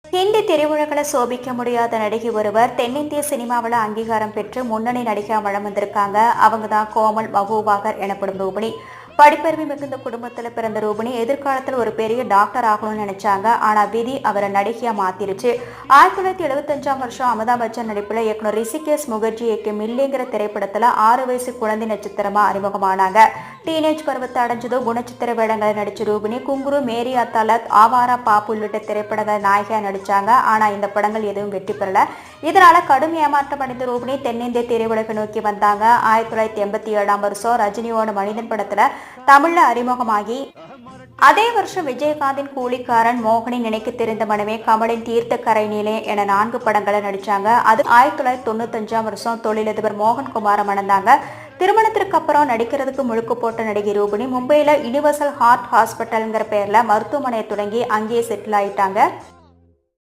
ஹிந்தி திரையுலகில் சோபிக்க முடியாத நடிகை ஒருவர் தென்னிந்திய சினிமாவில் அங்கீகாரம் பெற்று முன்னணி நடிகை வளம் வந்திருக்காங்க. அவங்க தான் கோமல் மகூபாகர் எனப்படும் ரூபினி. படிப்பறிவு மிகுந்த குடும்பத்தில் பிறந்த ரூபினி எதிர்காலத்தில் ஒரு பெரிய டாக்டர் ஆகணும்னு நினைச்சாங்க. ஆனா விதி அவரை நடிகையா மாத்திருச்சு. 1975 அமிதாப் பச்சன் நடிப்புல இயக்குனர் ரிஷிகேஷ் முகர்ஜி இயக்கிய மில்லிங்கிற திரைப்படத்துல 6 வயசு குழந்தை நட்சத்திரமா அறிமுகமானாங்க. டீனேஜ் பருவத்தை அடைஞ்சதோ குணச்சித்திர வேடங்களை நடிச்ச ரூபினி குங்குரு, மேரி அத்தாலத், ஆவாரா பாப்பு உள்ளிட்ட திரைப்படங்கள் நாயகியா நடிச்சாங்க. ஆனா இந்த படங்கள் எதுவும் வெற்றி பெறல. இதனால கடும் ஏமாற்றம் அடைந்த ரூபினி தென்னிந்திய திரையுலகை நோக்கி வந்தாங்க. 1987 ரஜினியோட மனிதன் படத்துல தமிழ்ல அறிமுகமாகி அதே வருஷம் விஜயகாந்தின் கூலிக்காரன், மோகனி, நினைக்க தெரிந்த மனமே, கமலின் தீர்த்த கரை நீலே என 4 படங்களை நடிச்சாங்க. அது 1995 தொழிலதிபர் மோகன்குமாரை மணந்தாங்க. திருமணத்திற்கு அப்புறம் நடிக்கிறதுக்கு முழுக்கு போட்ட நடிகை ரூபினி மும்பையில யுனிவர்சல் ஹார்ட் ஹாஸ்பிட்டல்ங்கிற பேர்ல மருத்துவமனையை தொடங்கி அங்கேயே செட்டில் ஆயிட்டாங்க.